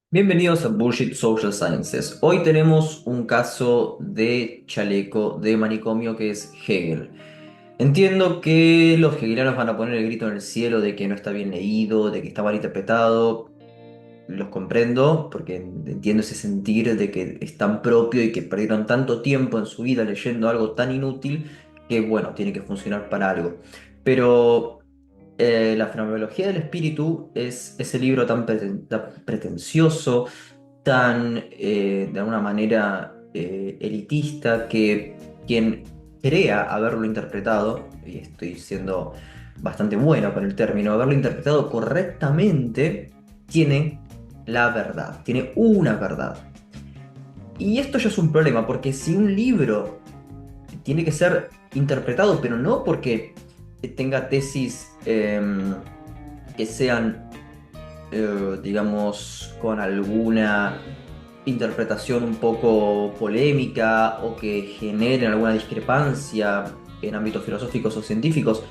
Bienvenidos a Bullshit Social Sciences. Hoy tenemos un caso de chaleco de manicomio que es Hegel. Entiendo que los hegelianos van a poner el grito en el cielo de que no está bien leído, de que está mal interpretado. Los comprendo porque entiendo ese sentir de que es tan propio y que perdieron tanto tiempo en su vida leyendo algo tan inútil que, bueno, tiene que funcionar para algo. Pero la fenomenología del espíritu es ese libro tan pretencioso, tan, de alguna manera, elitista, que quien crea haberlo interpretado, y estoy siendo bastante bueno con el término, haberlo interpretado correctamente, tiene la verdad, tiene una verdad. Y esto ya es un problema, porque si un libro tiene que ser interpretado, pero no porque tenga tesis que sean, digamos, con alguna interpretación un poco polémica o que generen alguna discrepancia en ámbitos filosóficos o científicos,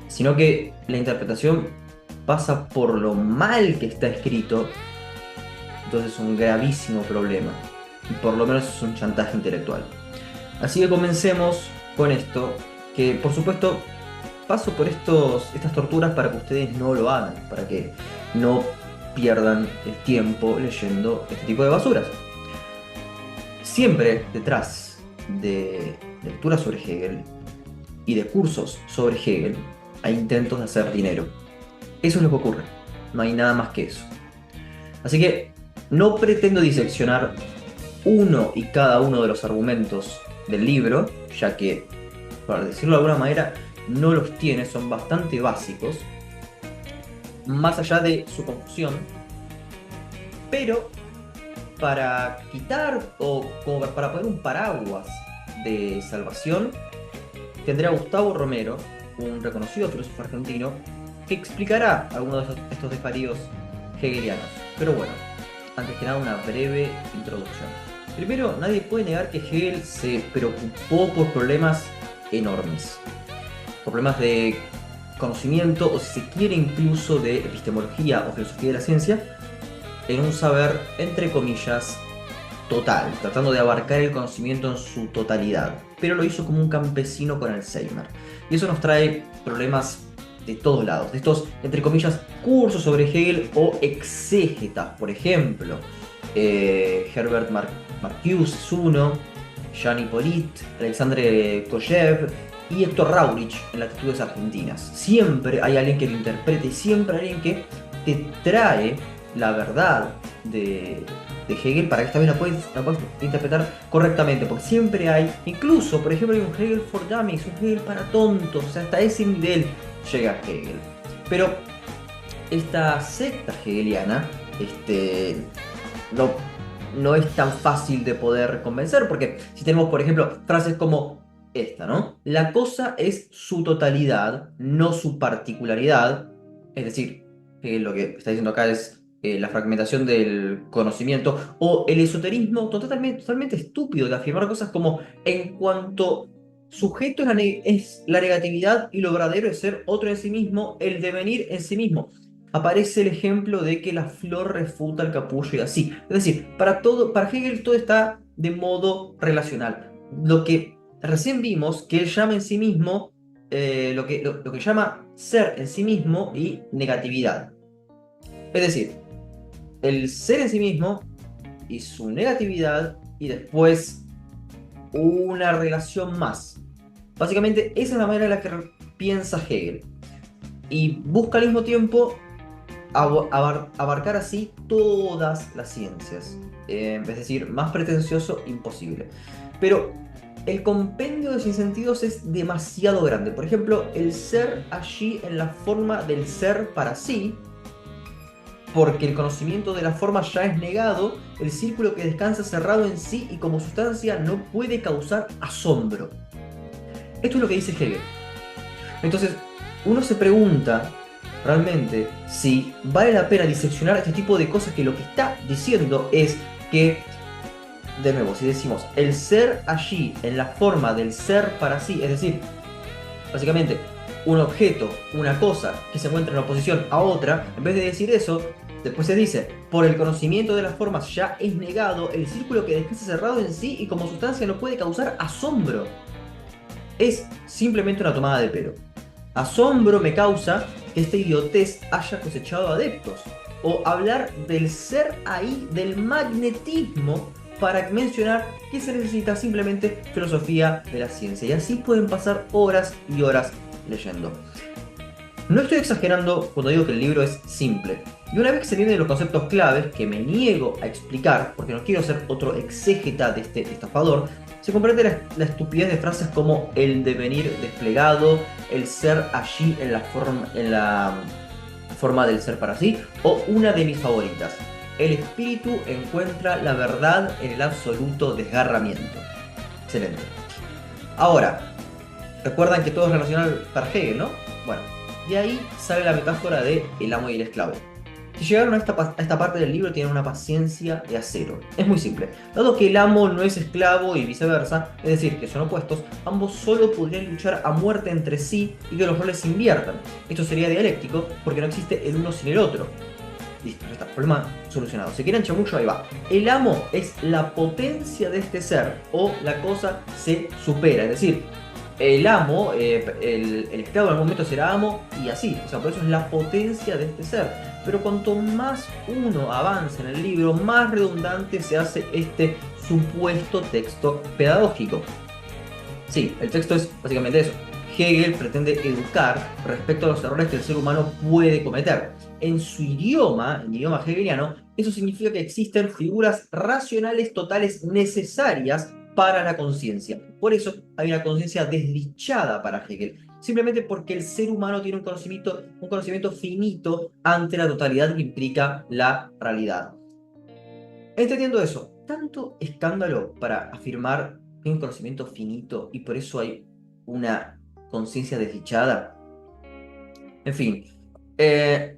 sino que la interpretación pasa por lo mal que está escrito, entonces es un gravísimo problema. Y por lo menos es un chantaje intelectual. Así que comencemos con esto, que por supuesto paso por estas torturas para que ustedes no lo hagan, para que no pierdan el tiempo leyendo este tipo de basuras. Siempre detrás de lecturas sobre Hegel y de cursos sobre Hegel hay intentos de hacer dinero. Eso es lo que ocurre, no hay nada más que eso. Así que no pretendo diseccionar uno y cada uno de los argumentos del libro, ya que, para decirlo de alguna manera, no los tiene, son bastante básicos, más allá de su confusión, pero para quitar o como para poner un paraguas de salvación, tendré a Gustavo Romero, un reconocido filósofo argentino, que explicará algunos de estos desvaríos hegelianos. Pero bueno, antes que nada una breve introducción. Primero, nadie puede negar que Hegel se preocupó por problemas enormes, por problemas de conocimiento o si se quiere incluso de epistemología o filosofía de la ciencia, en un saber, entre comillas, total, tratando de abarcar el conocimiento en su totalidad, pero lo hizo como un campesino con Alzheimer. Y eso nos trae problemas de todos lados, de estos, entre comillas, cursos sobre Hegel o exégetas, por ejemplo. Herbert Marcuse es uno, Jean Hippolyte, Alexandre Kojev y Héctor Raurich en Latitudes Argentinas. Siempre hay alguien que lo interprete y siempre hay alguien que te trae la verdad de Hegel para que esta vez la puedas interpretar correctamente, porque siempre hay, incluso, por ejemplo, hay un Hegel for Dummies, un Hegel para tontos, o sea, hasta ese nivel llega Hegel. Pero esta secta hegeliana, no, no es tan fácil de poder convencer, porque si tenemos, por ejemplo, frases como esta, ¿no? La cosa es su totalidad, no su particularidad, es decir, lo que está diciendo acá es la fragmentación del conocimiento o el esoterismo totalmente estúpido de afirmar cosas como en cuanto sujeto es la negatividad y lo verdadero es ser otro en sí mismo, el devenir en sí mismo. Aparece el ejemplo de que la flor refuta el capullo y así. Es decir, para Hegel todo está de modo relacional. Lo que recién vimos, que él llama en sí mismo, lo que llama ser en sí mismo y negatividad. Es decir, el ser en sí mismo y su negatividad y después una relación más. Básicamente esa es la manera en la que piensa Hegel. Y busca al mismo tiempo abarcar así todas las ciencias. Es decir, más pretencioso, imposible. Pero el compendio de sinsentidos es demasiado grande. Por ejemplo, el ser allí en la forma del ser para sí, porque el conocimiento de la forma ya es negado, el círculo que descansa cerrado en sí y como sustancia no puede causar asombro. Esto es lo que dice Hegel. Entonces, uno se pregunta realmente si vale la pena diseccionar este tipo de cosas que lo que está diciendo es que, de nuevo, si decimos el ser allí en la forma del ser para sí, es decir, básicamente un objeto, una cosa que se encuentra en oposición a otra, en vez de decir eso, Después se dice, por el conocimiento de las formas ya es negado el círculo que descansa cerrado en sí y como sustancia no puede causar asombro. Es simplemente una tomada de pelo. Asombro me causa que esta idiotez haya cosechado adeptos. O hablar del ser ahí, del magnetismo, para mencionar que se necesita simplemente filosofía de la ciencia. Y así pueden pasar horas y horas leyendo. No estoy exagerando cuando digo que el libro es simple. Y una vez que se entienden los conceptos claves, que me niego a explicar, porque no quiero ser otro exégeta de este estafador, se comprende la estupidez de frases como el devenir desplegado, el ser allí en la forma del ser para sí, o una de mis favoritas, el espíritu encuentra la verdad en el absoluto desgarramiento. Excelente. Ahora, recuerdan que todo es relacional para Hegel, ¿no? Bueno, de ahí sale la metáfora de el amo y el esclavo. Si llegaron a esta parte del libro, tienen una paciencia de acero. Es muy simple. Dado que el amo no es esclavo y viceversa, es decir, que son opuestos, ambos solo podrían luchar a muerte entre sí y que los roles se inviertan. Esto sería dialéctico porque no existe el uno sin el otro. Listo, ya está, problema solucionado. Si quieren chamullo, ahí va. El amo es la potencia de este ser, o la cosa se supera. Es decir, el amo, el esclavo en algún momento será amo y así. O sea, por eso es la potencia de este ser. Pero cuanto más uno avanza en el libro, más redundante se hace este supuesto texto pedagógico. Sí, el texto es básicamente eso. Hegel pretende educar respecto a los errores que el ser humano puede cometer. En su idioma, en el idioma hegeliano, eso significa que existen figuras racionales totales necesarias para la conciencia. Por eso hay una conciencia desdichada para Hegel, simplemente porque el ser humano tiene un conocimiento finito ante la totalidad que implica la realidad. Entendiendo eso, tanto escándalo para afirmar que hay un conocimiento finito y por eso hay una conciencia desdichada. En fin, eh,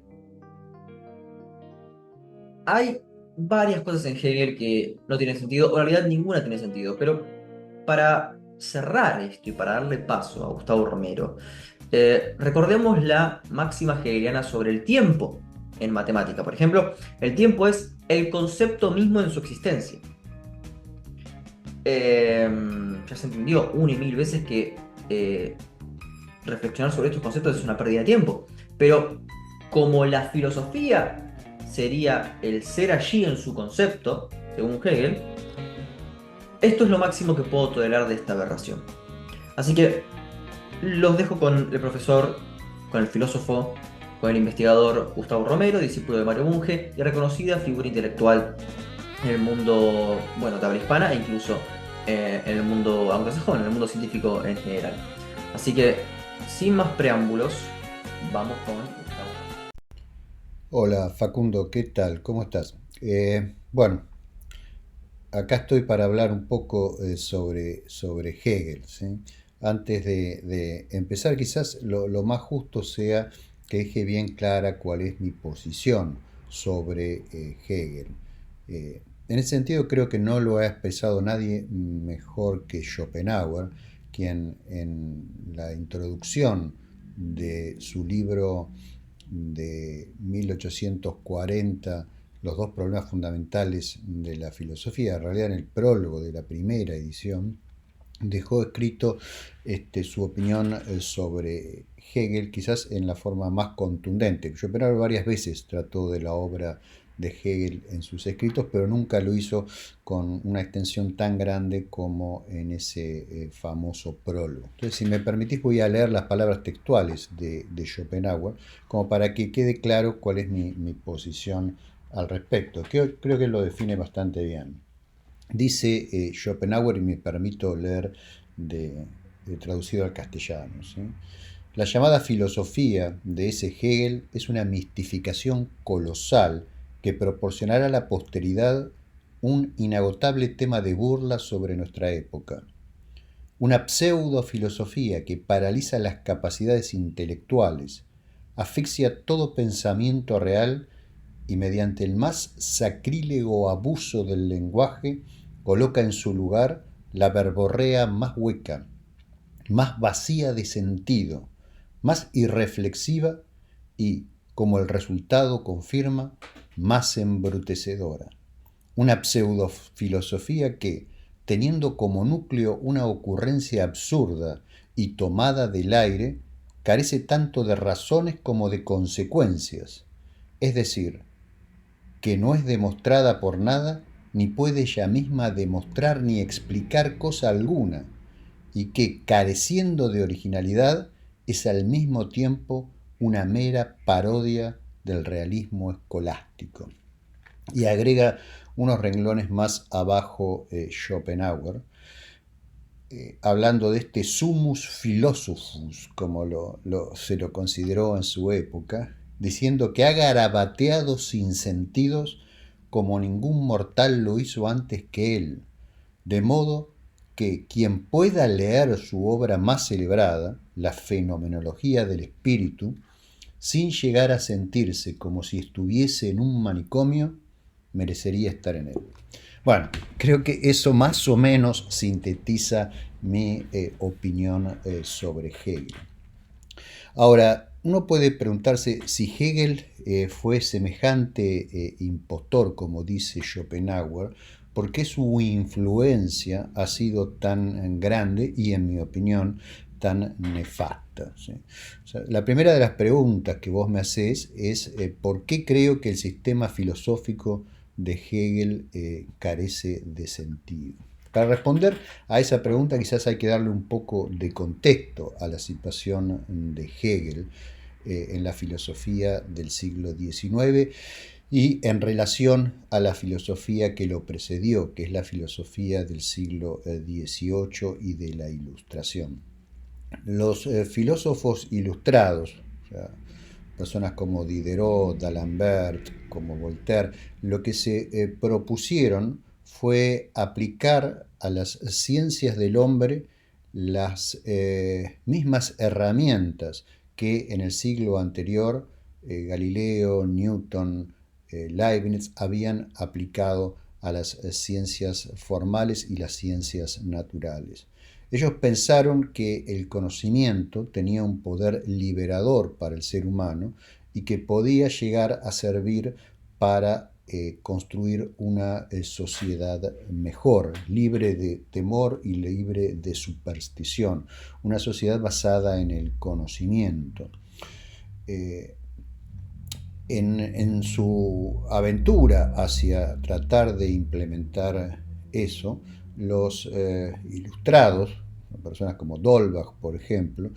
hay varias cosas en Hegel que no tienen sentido, o en realidad ninguna tiene sentido, pero para cerrar esto y para darle paso a Gustavo Romero, recordemos la máxima hegeliana sobre el tiempo en matemática. Por ejemplo, el tiempo es el concepto mismo en su existencia. Ya se entendió una y mil veces que reflexionar sobre estos conceptos es una pérdida de tiempo. Pero como la filosofía sería el ser allí en su concepto, según Hegel, esto es lo máximo que puedo tolerar de esta aberración. Así que los dejo con el profesor, con el filósofo, con el investigador Gustavo Romero, discípulo de Mario Bunge y reconocida figura intelectual en el mundo, bueno, de habla hispana e incluso en el mundo anglosajón, en el mundo científico en general. Así que, sin más preámbulos, vamos con Gustavo. Hola Facundo, ¿qué tal? ¿Cómo estás? Bueno, acá estoy para hablar un poco sobre Hegel, ¿sí? Antes de empezar, quizás lo más justo sea que deje bien clara cuál es mi posición sobre Hegel. En ese sentido, creo que no lo ha expresado nadie mejor que Schopenhauer, quien en la introducción de su libro de 1840, Los dos problemas fundamentales de la filosofía, en realidad en el prólogo de la primera edición, dejó escrito su opinión sobre Hegel, quizás en la forma más contundente. Schopenhauer varias veces trató de la obra de Hegel en sus escritos, pero nunca lo hizo con una extensión tan grande como en ese famoso prólogo. Entonces, si me permitís, voy a leer las palabras textuales de Schopenhauer, como para que quede claro cuál es mi posición al respecto. Creo que lo define bastante bien. Dice Schopenhauer, y me permito leer de traducido al castellano, ¿sí? La llamada filosofía de ese Hegel es una mistificación colosal que proporcionará a la posteridad un inagotable tema de burla sobre nuestra época. Una pseudo-filosofía que paraliza las capacidades intelectuales, asfixia todo pensamiento real y mediante el más sacrílego abuso del lenguaje coloca en su lugar la verborrea más hueca, más vacía de sentido, más irreflexiva y, como el resultado confirma, más embrutecedora. Una pseudofilosofía que, teniendo como núcleo una ocurrencia absurda y tomada del aire, carece tanto de razones como de consecuencias, es decir, que no es demostrada por nada, ni puede ella misma demostrar ni explicar cosa alguna, y que, careciendo de originalidad, es al mismo tiempo una mera parodia del realismo escolástico. Y agrega unos renglones más abajo Schopenhauer, hablando de este summus philosophus, como se lo consideró en su época, diciendo que ha garabateado sin sentidos como ningún mortal lo hizo antes que él, de modo que quien pueda leer su obra más celebrada, la Fenomenología del Espíritu, sin llegar a sentirse como si estuviese en un manicomio, merecería estar en él. Bueno, creo que eso más o menos sintetiza mi opinión sobre Hegel. Ahora, uno puede preguntarse si Hegel fue semejante impostor, como dice Schopenhauer, por qué su influencia ha sido tan grande y, en mi opinión, tan nefasta. ¿Sí? O sea, la primera de las preguntas que vos me hacés es ¿por qué creo que el sistema filosófico de Hegel carece de sentido? Para responder a esa pregunta quizás hay que darle un poco de contexto a la situación de Hegel en la filosofía del siglo XIX y en relación a la filosofía que lo precedió, que es la filosofía del siglo XVIII y de la Ilustración. Los filósofos ilustrados, o sea, personas como Diderot, D'Alembert, como Voltaire, lo que se propusieron fue aplicar a las ciencias del hombre las mismas herramientas que en el siglo anterior Galileo, Newton, Leibniz habían aplicado a las ciencias formales y las ciencias naturales. Ellos pensaron que el conocimiento tenía un poder liberador para el ser humano y que podía llegar a servir para construir una sociedad mejor, libre de temor y libre de superstición, una sociedad basada en el conocimiento. En su aventura hacia tratar de implementar eso, los ilustrados, personas como Dolbach, por ejemplo,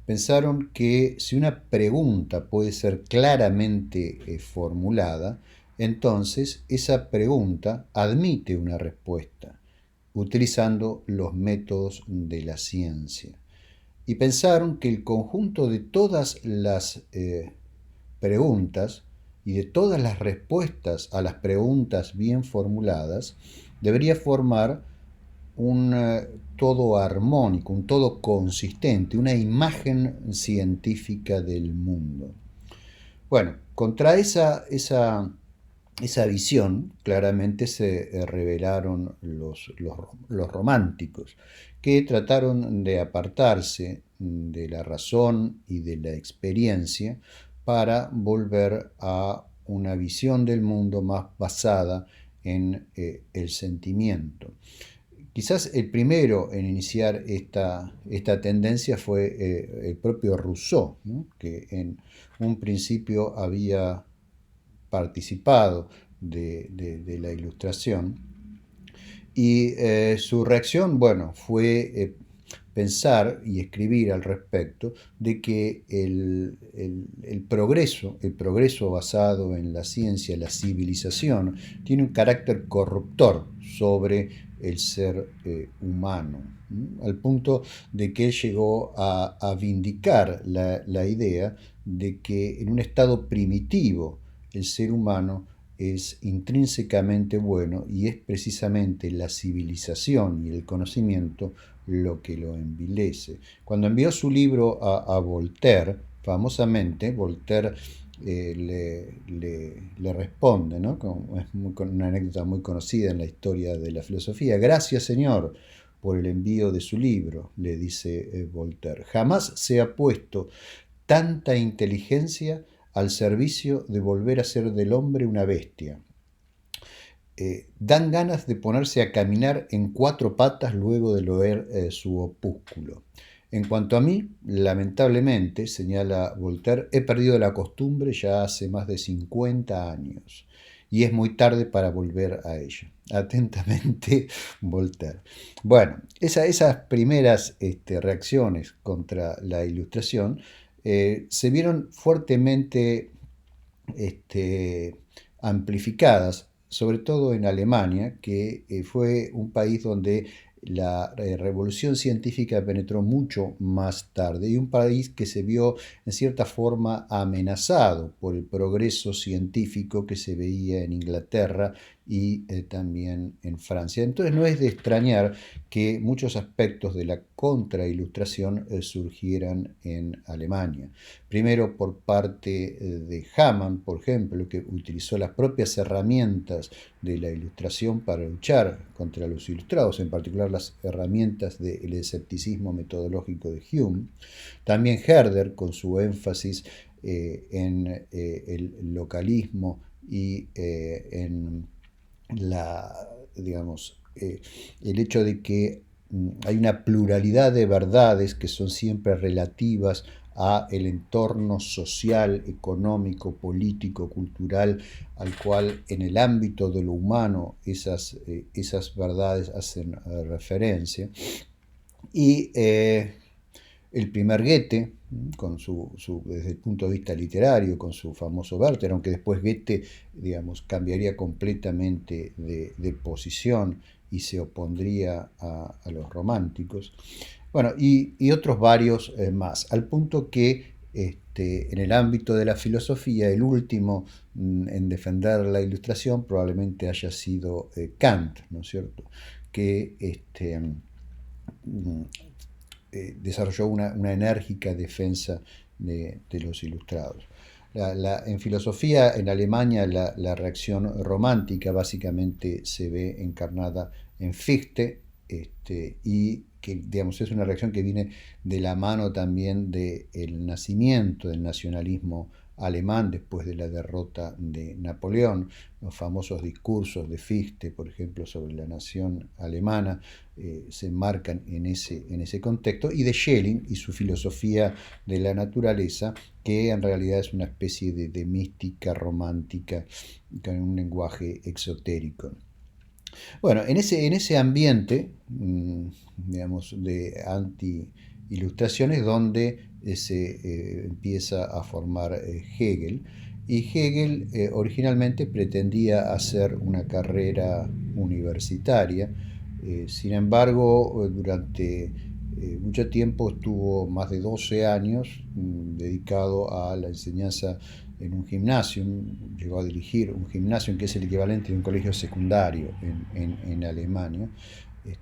pensaron que si una pregunta puede ser claramente formulada, entonces esa pregunta admite una respuesta, utilizando los métodos de la ciencia. Y pensaron que el conjunto de todas las preguntas y de todas las respuestas a las preguntas bien formuladas debería formar un todo armónico, un todo consistente, una imagen científica del mundo. Bueno, contra esa visión claramente se rebelaron los románticos, que trataron de apartarse de la razón y de la experiencia para volver a una visión del mundo más basada en el sentimiento. Quizás el primero en iniciar esta tendencia fue el propio Rousseau, ¿no? Que en un principio había participado de la Ilustración y su reacción, bueno, fue pensar y escribir al respecto de que el progreso basado en la ciencia, la civilización, tiene un carácter corruptor sobre el ser humano, al punto de que él llegó a vindicar la idea de que en un estado primitivo el ser humano es intrínsecamente bueno y es precisamente la civilización y el conocimiento lo que lo envilece. Cuando envió su libro a Voltaire, famosamente, Voltaire le responde, ¿no? Es una anécdota muy conocida en la historia de la filosofía. Gracias, Señor, por el envío de su libro, le dice Voltaire. Jamás se ha puesto tanta inteligencia al servicio de volver a ser del hombre una bestia. Dan ganas de ponerse a caminar en cuatro patas luego de leer su opúsculo. En cuanto a mí, lamentablemente, señala Voltaire, he perdido la costumbre ya hace más de 50 años y es muy tarde para volver a ella. Atentamente, Voltaire. Bueno, esas primeras reacciones contra la Ilustración se vieron fuertemente amplificadas, sobre todo en Alemania, que fue un país donde la revolución científica penetró mucho más tarde y un país que se vio en cierta forma amenazado por el progreso científico que se veía en Inglaterra y también en Francia. Entonces no es de extrañar que muchos aspectos de la contrailustración surgieran en Alemania. Primero por parte de Hamann, por ejemplo, que utilizó las propias herramientas de la ilustración para luchar contra los ilustrados, en particular las herramientas del escepticismo metodológico de Hume. También Herder, con su énfasis en el localismo y en el hecho de que hay una pluralidad de verdades que son siempre relativas a el entorno social, económico, político, cultural, al cual en el ámbito de lo humano esas verdades hacen referencia. Y el primer Goethe, desde el punto de vista literario, con su famoso Werther, aunque después Goethe, cambiaría completamente de posición y se opondría a los románticos. Bueno, y otros varios más, al punto que en el ámbito de la filosofía, el último en defender la Ilustración probablemente haya sido Kant, ¿no es cierto?, que desarrolló una enérgica defensa de los ilustrados. En filosofía, en Alemania, la reacción romántica básicamente se ve encarnada en Fichte, y que es una reacción que viene de la mano también del nacimiento del nacionalismo alemán después de la derrota de Napoleón. Los famosos discursos de Fichte, por ejemplo, sobre la nación alemana, se enmarcan en ese contexto, y de Schelling y su filosofía de la naturaleza, que en realidad es una especie de mística romántica con un lenguaje exotérico. Bueno, en ese ambiente, de anti-ilustraciones, donde se empieza a formar Hegel. Y Hegel originalmente pretendía hacer una carrera universitaria. Sin embargo, durante mucho tiempo estuvo más de 12 años dedicado a la enseñanza en un gimnasio. Llegó a dirigir un gimnasio que es el equivalente de un colegio secundario en Alemania.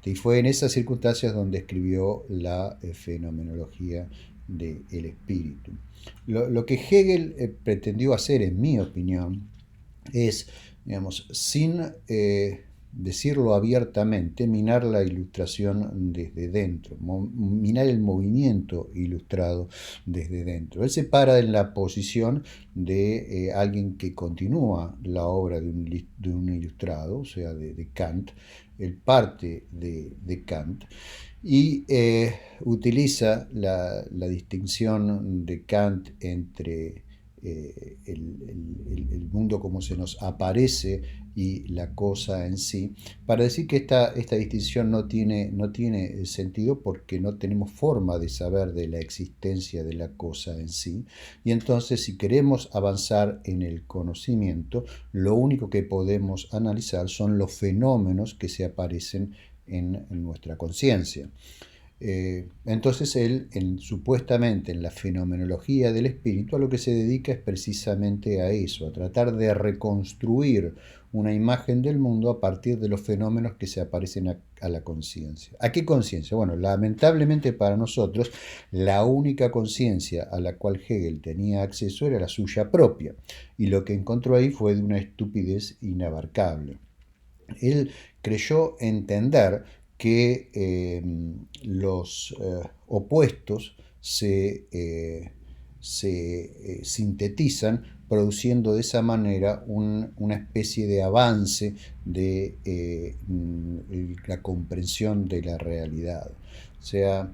Y fue en esas circunstancias donde escribió la fenomenología del espíritu. Lo que Hegel pretendió hacer, en mi opinión, es, sin decirlo abiertamente, minar la ilustración desde dentro, minar el movimiento ilustrado desde dentro. Él se para en la posición de alguien que continúa la obra de un ilustrado, o sea, de Kant. Él parte de Kant y utiliza la distinción de Kant entre el mundo como se nos aparece y la cosa en sí, para decir que esta distinción no tiene sentido, porque no tenemos forma de saber de la existencia de la cosa en sí, y entonces, si queremos avanzar en el conocimiento, lo único que podemos analizar son los fenómenos que se aparecen en nuestra conciencia. Entonces él, supuestamente en la fenomenología del espíritu, a lo que se dedica es precisamente a eso, a tratar de reconstruir una imagen del mundo a partir de los fenómenos que se aparecen a la conciencia. ¿A qué conciencia? Bueno, lamentablemente para nosotros, la única conciencia a la cual Hegel tenía acceso era la suya propia, y lo que encontró ahí fue de una estupidez inabarcable. Él creyó entender que los opuestos se se sintetizan, produciendo de esa manera una especie de avance de la comprensión de la realidad. O sea,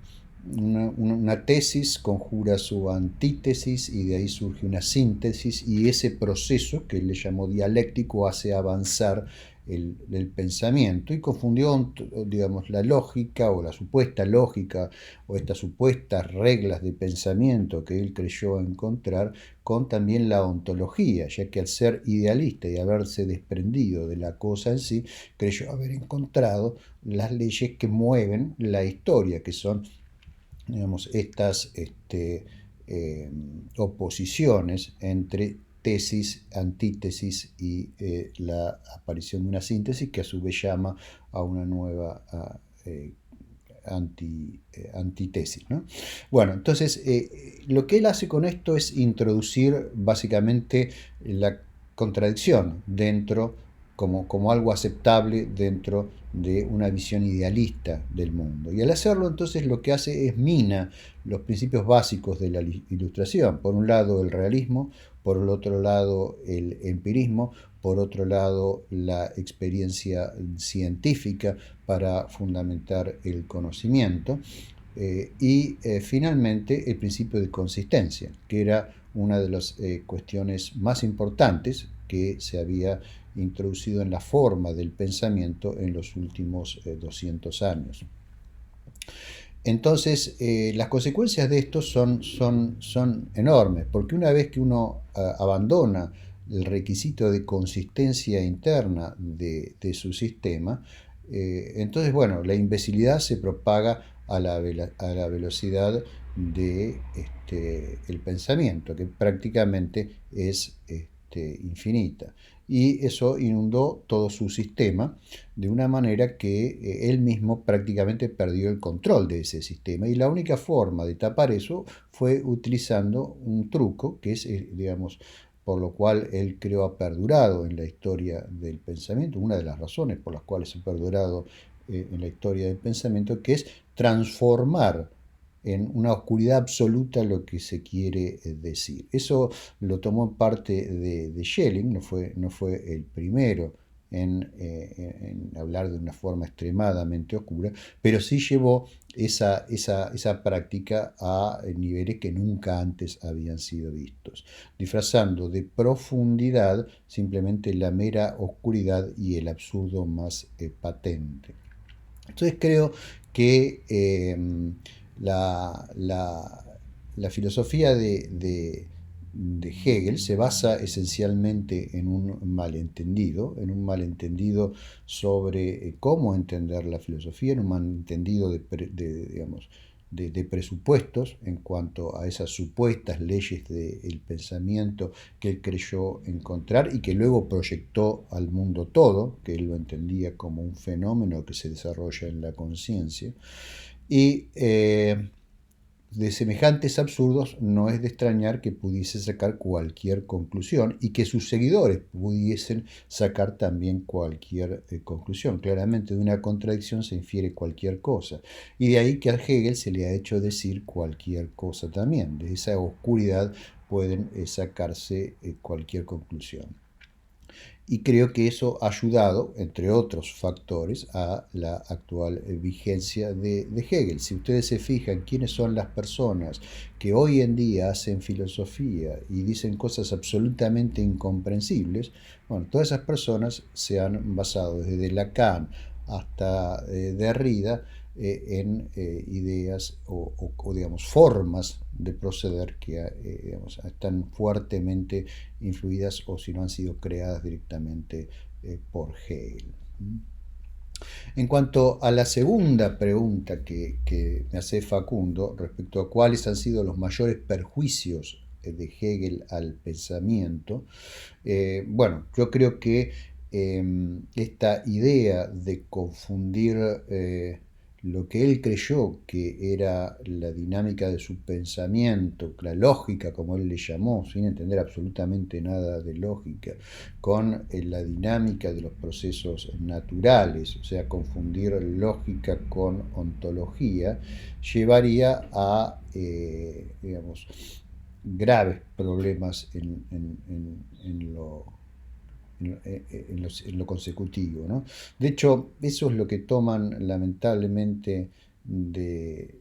una tesis conjura su antítesis y de ahí surge una síntesis, y ese proceso que él le llamó dialéctico hace avanzar el pensamiento, y confundió, digamos, la lógica o la supuesta lógica o estas supuestas reglas de pensamiento que él creyó encontrar con también la ontología, ya que al ser idealista y haberse desprendido de la cosa en sí, creyó haber encontrado las leyes que mueven la historia, que son, digamos, estas oposiciones entre tesis, antítesis y la aparición de una síntesis que a su vez llama a una nueva antítesis, ¿no? Bueno, entonces lo que él hace con esto es introducir básicamente la contradicción dentro, como algo aceptable dentro de una visión idealista del mundo. Y al hacerlo, entonces, lo que hace es mina los principios básicos de la ilustración. Por un lado, el realismo, por el otro lado, el empirismo, por otro lado, la experiencia científica para fundamentar el conocimiento, y finalmente el principio de consistencia, que era una de las cuestiones más importantes que se había introducido en la forma del pensamiento en los últimos 200 años. Entonces, las consecuencias de esto son enormes, porque una vez que uno abandona el requisito de consistencia interna de su sistema, entonces, bueno, la imbecilidad se propaga a la velocidad de el pensamiento, que prácticamente es infinita. Y eso inundó todo su sistema de una manera que él mismo prácticamente perdió el control de ese sistema. Y la única forma de tapar eso fue utilizando un truco que es, digamos, por lo cual él creo ha perdurado en la historia del pensamiento, una de las razones por las cuales ha perdurado en la historia del pensamiento, que es transformar en una oscuridad absoluta lo que se quiere decir. Eso lo tomó en parte de Schelling, no fue el primero en hablar de una forma extremadamente oscura, pero sí llevó esa práctica a niveles que nunca antes habían sido vistos, disfrazando de profundidad simplemente la mera oscuridad y el absurdo más patente. Entonces creo que la, la, la filosofía de Hegel se basa esencialmente en un malentendido sobre cómo entender la filosofía, en un malentendido digamos, de presupuestos en cuanto a esas supuestas leyes del pensamiento que él creyó encontrar y que luego proyectó al mundo todo, que él lo entendía como un fenómeno que se desarrolla en la conciencia. Y de semejantes absurdos no es de extrañar que pudiese sacar cualquier conclusión y que sus seguidores pudiesen sacar también cualquier conclusión. Claramente de una contradicción se infiere cualquier cosa, y de ahí que a Hegel se le ha hecho decir cualquier cosa también. De esa oscuridad pueden sacarse cualquier conclusión. Y creo que eso ha ayudado, entre otros factores, a la actual vigencia de Hegel. Si ustedes se fijan quiénes son las personas que hoy en día hacen filosofía y dicen cosas absolutamente incomprensibles, bueno, todas esas personas se han basado desde Lacan hasta Derrida en ideas digamos, formas de proceder que digamos, están fuertemente influidas o si no han sido creadas directamente por Hegel. En cuanto a la segunda pregunta que me hace Facundo respecto a cuáles han sido los mayores perjuicios de Hegel al pensamiento, bueno, yo creo que esta idea de confundir lo que él creyó que era la dinámica de su pensamiento, la lógica, como él le llamó, sin entender absolutamente nada de lógica, con la dinámica de los procesos naturales, o sea, confundir lógica con ontología, llevaría a, digamos, graves problemas en lo consecutivo, ¿no? De hecho, eso es lo que toman lamentablemente de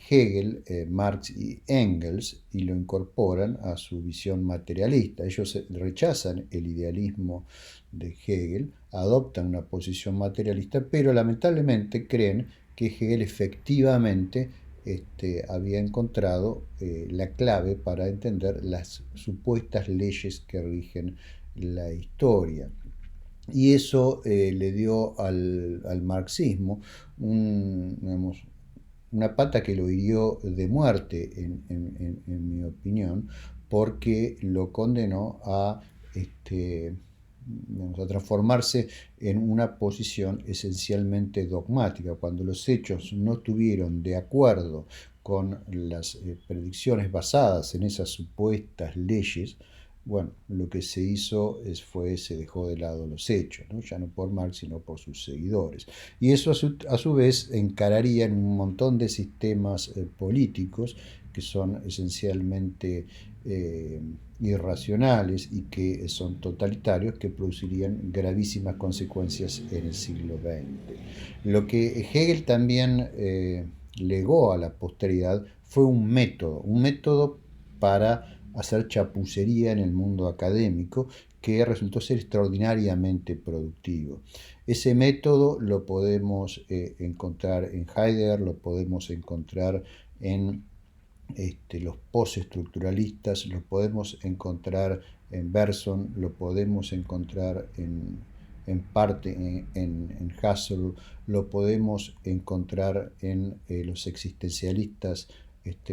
Hegel, Marx y Engels, y lo incorporan a su visión materialista. Ellos rechazan el idealismo de Hegel, adoptan una posición materialista, pero lamentablemente creen que Hegel efectivamente había encontrado la clave para entender las supuestas leyes que rigen la historia. Y eso le dio al marxismo digamos, una pata que lo hirió de muerte, en mi opinión, porque lo condenó a transformarse en una posición esencialmente dogmática. Cuando los hechos no estuvieron de acuerdo con las predicciones basadas en esas supuestas leyes, bueno, lo que se hizo se dejó de lado los hechos, ¿no? Ya no por Marx, sino por sus seguidores. Y eso a su vez encararía en un montón de sistemas políticos que son esencialmente eh, irracionales y que son totalitarios, que producirían gravísimas consecuencias en el siglo XX. Lo que Hegel también legó a la posteridad fue un método para hacer chapucería en el mundo académico que resultó ser extraordinariamente productivo. Ese método lo podemos encontrar en Heidegger, lo podemos encontrar en los postestructuralistas, lo podemos encontrar en Bergson, lo podemos encontrar en parte en Husserl, lo podemos encontrar en los existencialistas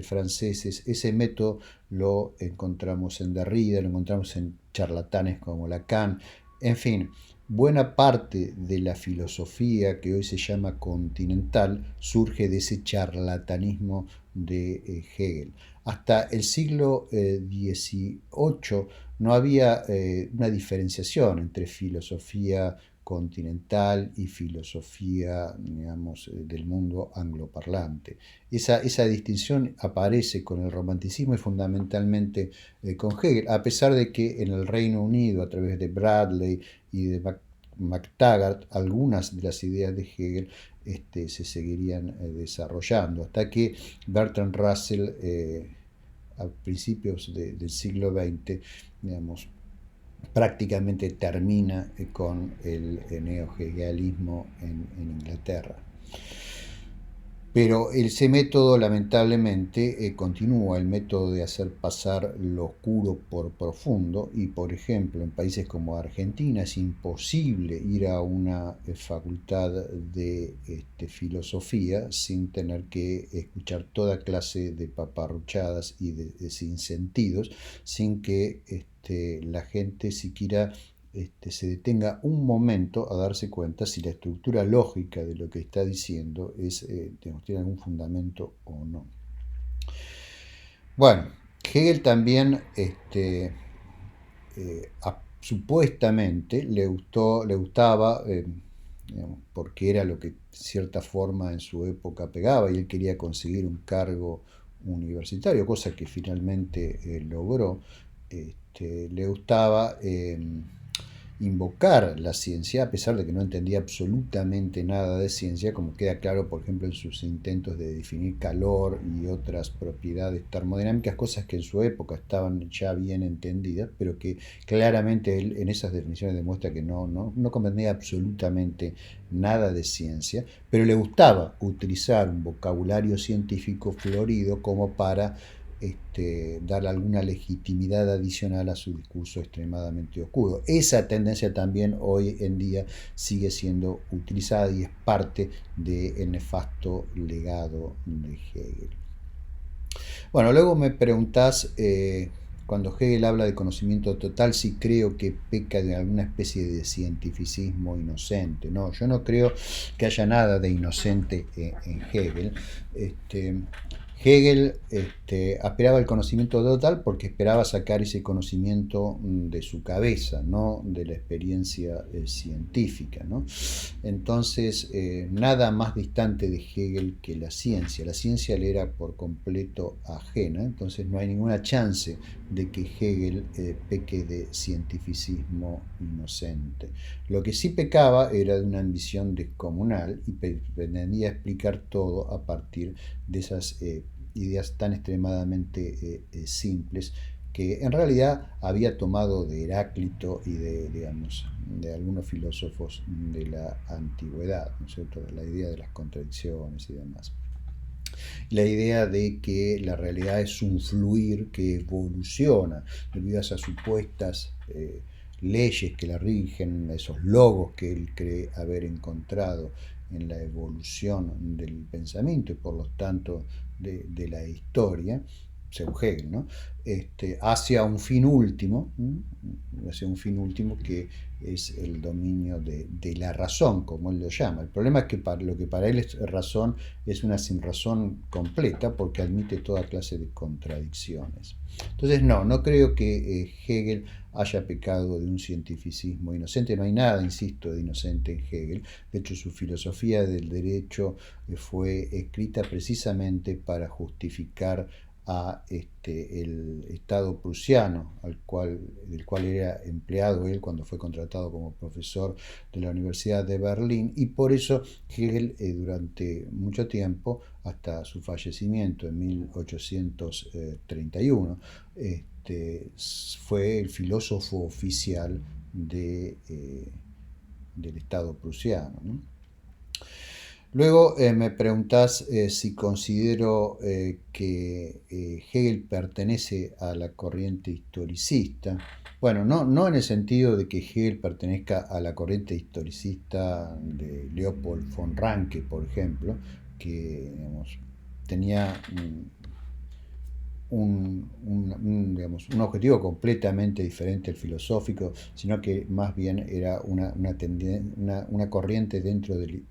franceses. Ese método lo encontramos en Derrida, lo encontramos en charlatanes como Lacan, en fin. Buena parte de la filosofía que hoy se llama continental surge de ese charlatanismo de Hegel. Hasta el siglo XVIII no había una diferenciación entre filosofía continental y filosofía, digamos, del mundo angloparlante. Esa distinción aparece con el romanticismo y fundamentalmente con Hegel, a pesar de que en el Reino Unido, a través de Bradley y de MacTaggart, algunas de las ideas de Hegel se seguirían desarrollando, hasta que Bertrand Russell, a principios del siglo XX, digamos, prácticamente termina con el neohegelianismo en Inglaterra. Pero ese método lamentablemente continúa, el método de hacer pasar lo oscuro por profundo, y por ejemplo en países como Argentina es imposible ir a una facultad de filosofía sin tener que escuchar toda clase de paparruchadas y de sinsentidos, sin que la gente siquiera se detenga un momento a darse cuenta si la estructura lógica de lo que está diciendo tiene algún fundamento o no. Bueno, Hegel también supuestamente le gustaba, digamos, porque era lo que de cierta forma en su época pegaba, y él quería conseguir un cargo universitario, cosa que finalmente logró. Le gustaba invocar la ciencia, a pesar de que no entendía absolutamente nada de ciencia, como queda claro, por ejemplo, en sus intentos de definir calor y otras propiedades termodinámicas, cosas que en su época estaban ya bien entendidas, pero que claramente él en esas definiciones demuestra que no comprendía absolutamente nada de ciencia, pero le gustaba utilizar un vocabulario científico florido como para darle alguna legitimidad adicional a su discurso extremadamente oscuro. Esa tendencia también hoy en día sigue siendo utilizada y es parte del nefasto legado de Hegel. Bueno, luego me preguntás, cuando Hegel habla de conocimiento total, si creo que peca de alguna especie de cientificismo inocente. No, yo no creo que haya nada de inocente en Hegel. Hegel aspiraba al conocimiento total porque esperaba sacar ese conocimiento de su cabeza, no de la experiencia científica, ¿no? Entonces, nada más distante de Hegel que la ciencia. La ciencia le era por completo ajena, entonces no hay ninguna chance de que Hegel peque de cientificismo inocente. Lo que sí pecaba era de una ambición descomunal y pretendía explicar todo a partir de esas ideas tan extremadamente simples que en realidad había tomado de Heráclito y de, digamos, de algunos filósofos de la antigüedad, ¿no es cierto? La idea de las contradicciones y demás. La idea de que la realidad es un fluir que evoluciona debido a esas supuestas leyes que la rigen, esos logos que él cree haber encontrado en la evolución del pensamiento y por lo tanto de la historia, según Hegel, ¿no? Hacia un fin último, hacia un fin último que es el dominio de la razón, como él lo llama. El problema es que lo que para él es razón es una sinrazón completa porque admite toda clase de contradicciones. Entonces no creo que Hegel haya pecado de un cientificismo inocente, no hay nada, insisto, de inocente en Hegel. De hecho, su filosofía del derecho fue escrita precisamente para justificar a el Estado prusiano, del cual era empleado él cuando fue contratado como profesor de la Universidad de Berlín, y por eso Hegel durante mucho tiempo, hasta su fallecimiento en 1831, fue el filósofo oficial del Estado prusiano, ¿no? Luego me preguntás si considero que Hegel pertenece a la corriente historicista. Bueno, no en el sentido de que Hegel pertenezca a la corriente historicista de Leopold von Ranke, por ejemplo, que digamos, tenía digamos, un objetivo completamente diferente al filosófico, sino que más bien era una corriente dentro de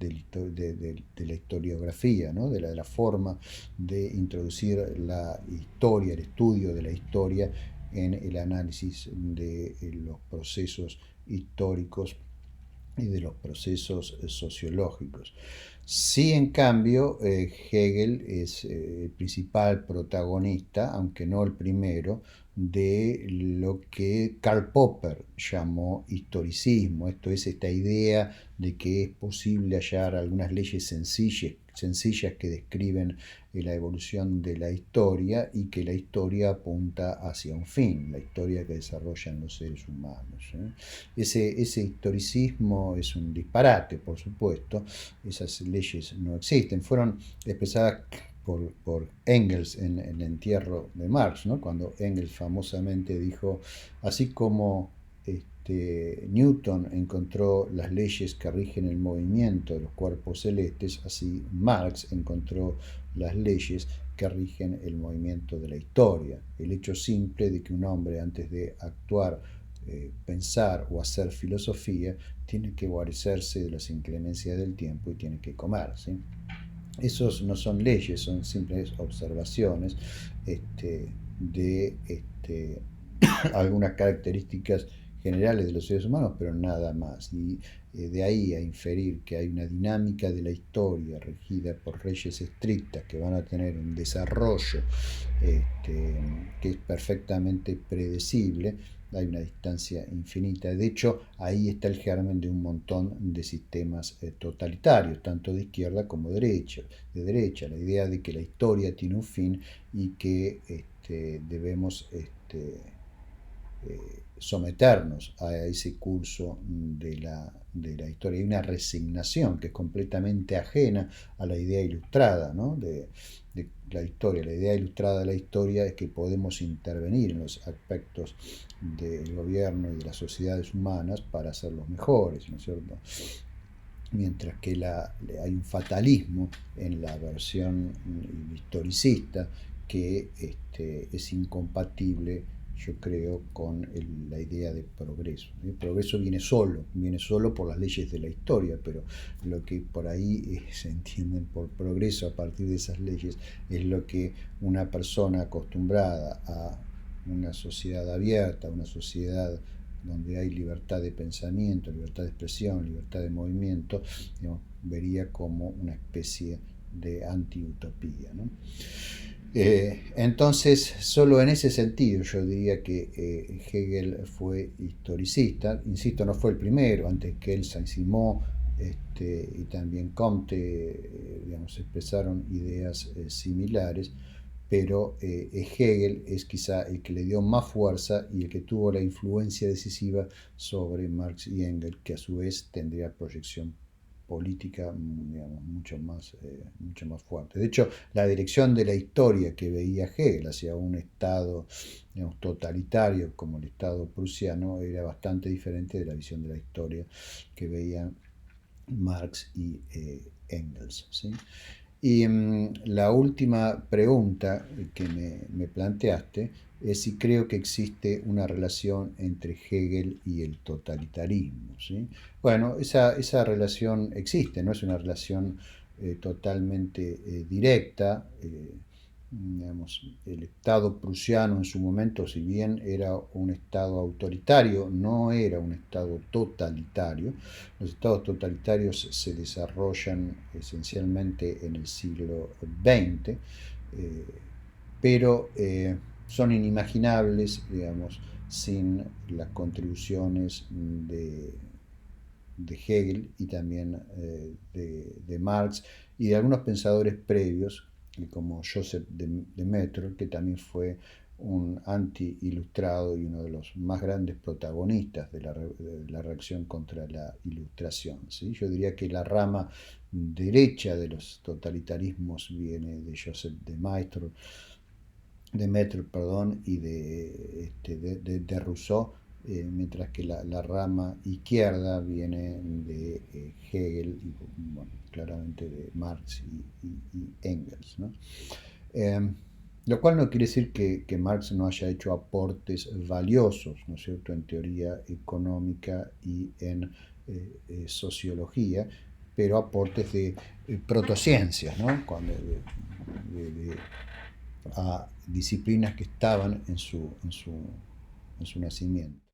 la historiografía, ¿no? de la forma de introducir la historia, el estudio de la historia en el análisis de los procesos históricos y de los procesos sociológicos. Sí, en cambio, Hegel es el principal protagonista, aunque no el primero, de lo que Karl Popper llamó historicismo. Esto es esta idea de que es posible hallar algunas leyes sencillas que describen la evolución de la historia y que la historia apunta hacia un fin, la historia que desarrollan los seres humanos. Ese historicismo es un disparate, por supuesto. Esas leyes no existen. Fueron expresadas por Engels en el entierro de Marx, ¿no? Cuando Engels famosamente dijo, así como Newton encontró las leyes que rigen el movimiento de los cuerpos celestes, así Marx encontró las leyes que rigen el movimiento de la historia. El hecho simple de que un hombre, antes de actuar, pensar o hacer filosofía, tiene que guarecerse de las inclemencias del tiempo y tiene que comer, ¿sí? Esos no son leyes, son simples observaciones de algunas características generales de los seres humanos, pero nada más. Y de ahí a inferir que hay una dinámica de la historia regida por leyes estrictas que van a tener un desarrollo que es perfectamente predecible, hay una distancia infinita. De hecho, ahí está el germen de un montón de sistemas totalitarios, tanto de izquierda como de derecha. La idea de que la historia tiene un fin y que debemos someternos a ese curso de la historia. Hay una resignación que es completamente ajena a la idea ilustrada, ¿no? de la historia. La idea ilustrada de la historia es que podemos intervenir en los aspectos del gobierno y de las sociedades humanas para hacerlos mejores, ¿no es cierto? Mientras que hay un fatalismo en la versión historicista que es incompatible yo creo, con la idea de progreso. El progreso viene solo por las leyes de la historia, pero lo que por ahí se entienden por progreso a partir de esas leyes es lo que una persona acostumbrada a una sociedad abierta, una sociedad donde hay libertad de pensamiento, libertad de expresión, libertad de movimiento, digamos, vería como una especie de anti-utopía, ¿no? Entonces, solo en ese sentido yo diría que Hegel fue historicista. Insisto, no fue el primero, antes que él Saint-Simon y también Comte, digamos, expresaron ideas similares, pero Hegel es quizá el que le dio más fuerza y el que tuvo la influencia decisiva sobre Marx y Engels, que a su vez tendría proyección política, digamos, mucho más fuerte. De hecho, la dirección de la historia que veía Hegel hacia un Estado, digamos, totalitario como el Estado prusiano era bastante diferente de la visión de la historia que veían Marx y Engels, ¿sí? Y la última pregunta que me planteaste es si creo que existe una relación entre Hegel y el totalitarismo, ¿sí? Bueno, esa relación existe, no es una relación totalmente directa. Digamos, el Estado prusiano en su momento, si bien era un Estado autoritario, no era un Estado totalitario. Los estados totalitarios se desarrollan esencialmente en el siglo XX, pero son inimaginables, digamos, sin las contribuciones de Hegel y también de Marx y de algunos pensadores previos, como Joseph de Maistre, que también fue un anti-ilustrado y uno de los más grandes protagonistas de la reacción contra la ilustración, ¿sí? Yo diría que la rama derecha de los totalitarismos viene de Joseph de Maistre, perdón, y de Rousseau, mientras que la rama izquierda viene de Hegel y, bueno, claramente de Marx y Engels, ¿no? Eh, lo cual no quiere decir que Marx no haya hecho aportes valiosos, ¿no es cierto?, en teoría económica y en sociología, pero aportes de protociencias, ¿no? De, a disciplinas que estaban en su nacimiento.